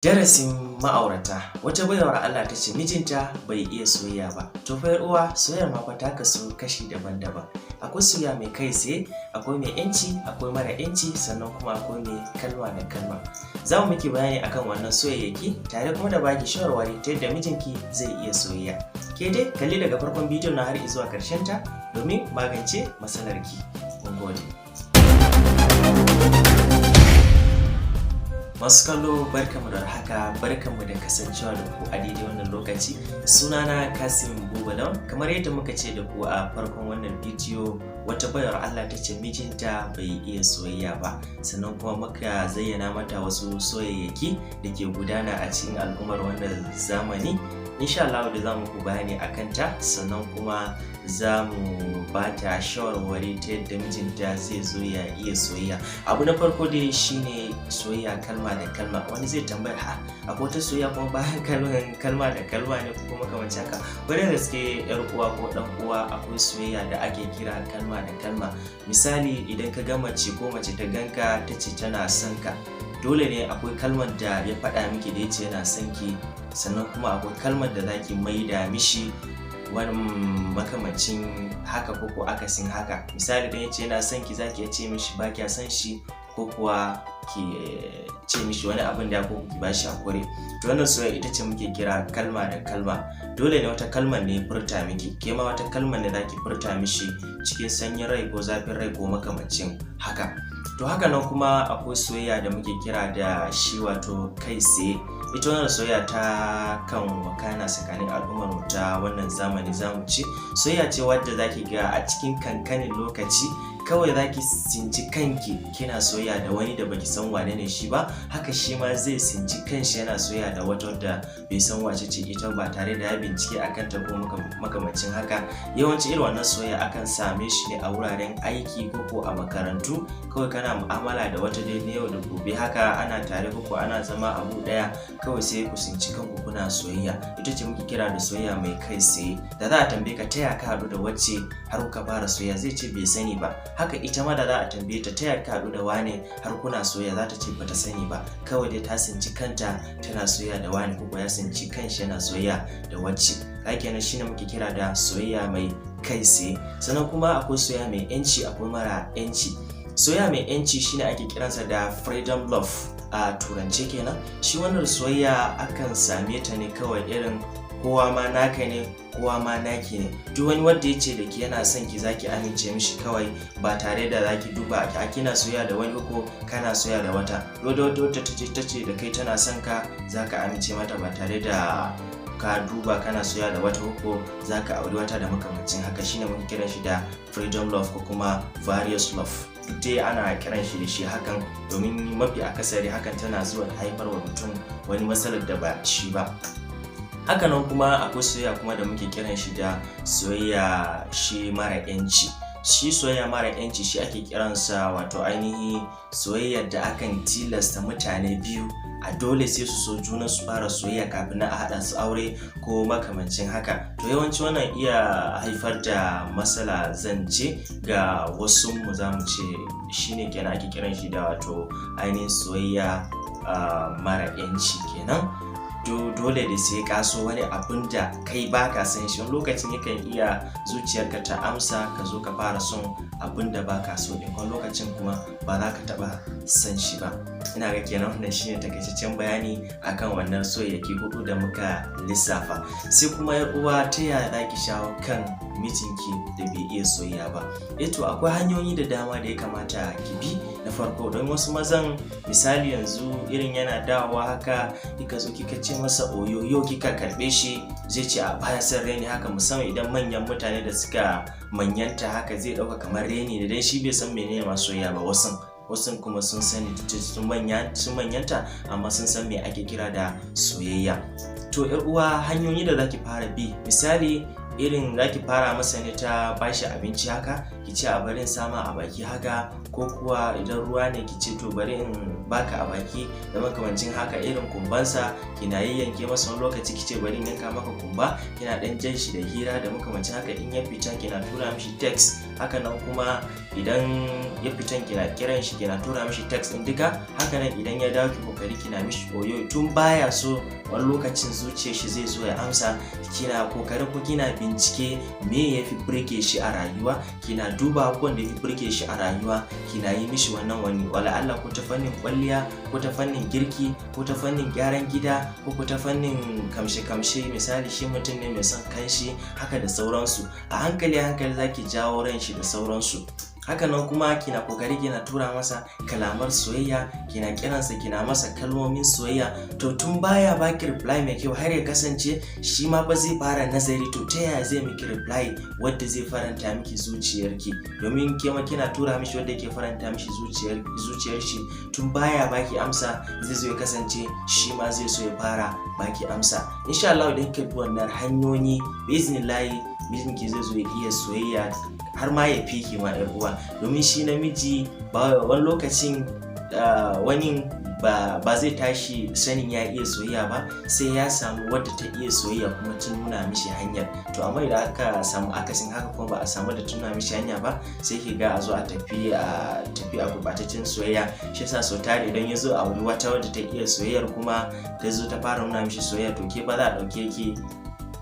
Darasin ma'aurata. Wata baiwar Allah ta ce mijinta bai iya soyayya ba. To fa uwa, soyayyar ma fa ta kasu kashi daban-daban. Akwai soyayya mai kai tsaye, akwai mai yanci, akwai mara yanci, sannan kuma akwai mai kalma da kalma. Za mu miki bayani akan wannan soyayyaki tare kuma da baki shawarwari ta yadda mijinki zai iya soyayya. Ke dai kalli daga farkon bidiyon na har zuwa karshen ta domin magance matsalarki. Mun gode. Masu kallo barkanmu da haka, barkanmu da kasancewa da ku a daidai wannan lokaci. Sunana Kasim Bubalon. Kamar yadda muka ce da ku a farkon wannan bidiyo, wata bayar Allah ta ce mijinta bai iya soyayya ba, sannan kuma muka zayyana mata wasu soyayyaki da ke gudana a cikin al'ummar wannan zamani. Insha Allah da za mu ku bayani a kanta, sannan kuma za mu ba ta shawarwari ta yadda mijinta zai zo ya iya soyayya. Abu na farko dai shine soyayya kalma da kalma. Wani zai tambaya, akwai wata soyayya kuma bayan kalma da kalma ne ko kuma kamar haka? Wani gaske yar uwa ko dan uwa, akwai soyayya da ake kira kalma da kalma. Misali, idan ka ga mace ko mace ta ganka ta ce tana son ka, dole ne akwai kalmar da ya faɗa miki da yace yana son ki, sannan kuma akwai kalmar da zaki maida mishi wani makamancin haka ko akasin haka. Misali, idan yace yana son ki, zaki ce mishi ba kya son shi, ko kuwa ki ce mishi wani abin da ko ki bashi hakuri. To wannan soyayya ita ce muke kira kalma da kalma. Dole ne wata kalmar ne furta miki, ke ma wata kalmar ne zaki furta mishi cikin sanyin rai ko zafin rai ko makamancin haka. To haka nan kuma akwai soyayya da muke kira da shi wato kai tsaye. Ita wannan soyayya ta kan wakana tsakanin al'ummar mu ta wannan zamani, zamu ce soyayya ce wadda zaki ga a cikin kankanin lokaci kawai zaki tsinci kanki kina soyayya da wani da baki san wane ne shi ba, haka shi ma zai tsinci kanshi yana soyayya da wata wadda bai san wace ce ita ba, tare da ya bincike akan ta ko makamancin haka. Yawanci irin wannan soyayya akan same shi ne a wuraren aiki ko a makarantu. Kawai kana mu'amala da wata dai yau da gobe haka, ana tare ko ana zama abu daya, kawai sai ku tsinci kanku kuna soyayya. Ita ce muke kira da soyayya mai kai tsaye. Da za a tambaye ka taya ka haɗu da wacce har kuka fara soyayya, zai ce bai sani ba. Haka ita ma da za a tambaye ta taya ka haɗu da wane har kuna soyayya, za ta ce bata sani ba. Kawai dai ta tsinci kanta tana soyayya da wane, ko ya tsinci kanshi yana soyayya da wacce. Kenan shine muke kira da soyayya mai kai tsaye. Sannan kuma akwai soyayya mai yanci, akwai mara yanci. Soyayya mai yanci shine ake kiransa da freedom love a turance kenan. Shi wannan soyayya akan same ta ne kawai irin kowa ma naka ne, kowa ma naki ne. Duk wani wanda ya ce da ki yana son ki, zaki amince mishi kawai ba tare da zaki duba a kina soyayya da wani ko kana soyayya da wata. Wadda ta ce da kai tana son ka, zaka amince mata ba tare da ka duba kana soyayya da wata ko zaka auri wata da makamancin haka. Shine muke kiran shi da freedom love ko kuma various love. Duk dai ana kiran shi da shi hakan domin mafi akasari hakan tana zuwa haifar wa mutum wani matsalar da ba shi ba. Hakanan kuma akwai soyayya kuma da muke kiran shi da soyayya shi mara yanci. Shi soyayya mara yanci shi ake kiransa wato ainihi soyayyar da akan tilasta mutane biyu a dole sai su so juna su fara soyayya kafin a haɗa su aure ko makamancin haka. To yawanci wannan iya haifar da matsala zance ga wasu mu, zamu ce shine kenan ake kiran shi da wato ainihin soyayya mara yanci kenan. Dole da sai ka so wani abin da kai baka san shi. Wani lokacin yakan iya zuciyarka ta amsa ka zo ka fara son abin da baka so din, wani lokacin kuma ba za ka taba san shi ba. Ina ga kenan wannan shine takaitaccen bayani akan wannan soyayyaki hudu da muka lissafa. Sai kuma yar uwa, ta yaya zaki shawo kan mijinki da bai iya soyayya ba? To akwai hanyoyi da dama da ya kamata ki bi. Na farko, don wasu mazan misali yanzu irin yana dawowa haka, kika zo kika ce masa oyoyo, kika karbe shi, zai ce a baya san reni haka, musamman idan manyan mutane da suka manyanta haka zai dauka kamar reni da dai shi bai san menene ma soyayya ba. Wasu kuma sun sani, sun manyanta amma sun san me ake kira da soyayya. To yar uwa, hanyoyi da zaki fara bi, misali irin zaki fara masa ne ta bashi abinci haka ki ce a bari in sama a baki haka, ko kuwa idan ruwa ne ki ce to bari in baka a baki da makamancin haka. Irin kumbansa kina yayyanke masa wani lokaci ki ce bari in yanka maka kumba, kina dan jan shi da hira da makamancin haka. In ya fita kina tura mishi text, haka nan kuma idan ya fitan kina kiran shi kina tura mishi text din duka. Haka nan idan ya dawo ki kokari kina mishi koyo tun baya so wani lokacin zuciyar shi zai zo ya amsa, kina kokari ko kina bincike me yafi burge shi a rayuwa, kina duba abubuwan da yafi burge shi a rayuwa, kina yi mishi wannan wani wala Allah ko ta fannin kwalliya, ko ta fannin girki, ko ta fannin gyaran gida, ko ta fannin kamshe misali shi mutum ne mai son kanshi haka da sauransu. A hankali zaki jawo ran shi da sauransu. Haka nan kuma kina kokari kina tura masa kalamar soyayya, kina kiransa kina masa kalmomin soyayya. To tun baya baki reply mai kyau har ya kasance shi ma ba zai fara nazari to ta yaya zai miki reply wadda zai faranta miki zuciyarki, domin ke ma kina tura mishi wadda ke faranta mishi zuciyar shi. Tun baya baki amsa zai zo ya kasance shi ma zai so ya fara baki amsa. Insha Allah idan kika bi wannan hanyoyi biznillahi mijinki zai zo ya iya soyayya har ma ya fi ki ma yar uwa, domin shi namiji ba wani lokacin wani ba zai tashi sanin ya iya soyayya ba sai ya samu wadda ta iya soyayya kuma ta nuna mishi hanyar. To amma idan aka samu akasin haka kuma ba a samu da tuna mishi hanya ba, sai ki ga a zo a tafi a gurbataccen soyayya. Shi yasa sau tare idan ya zo a wuri wata wadda ta iya soyayyar kuma ta zo ta fara nuna mishi soyayya, to ke ba za a ɗauke ki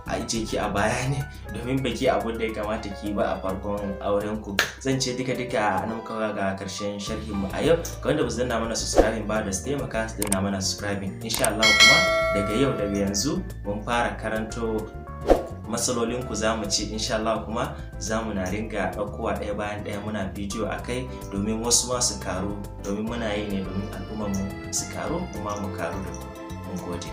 a ce ki a baya ne, domin baki abun da ya kamata ki ba a farkon auren ku. Zan ce duka nan kawai ga karshen sharhin mu a yau. Ga wanda ba su danna mana subscribing ba da su taimaka su danna mana subscribing. Insha Allah kuma daga yanzu mun fara karanto matsalolin ku zamu ci. Insha Allah kuma zamu na ringa ɗaukowa ɗaya bayan ɗaya muna bidiyo akai domin wasu ma su karu, domin muna yi ne domin al'ummar mu su karu kuma mu karu da ku. Mun gode.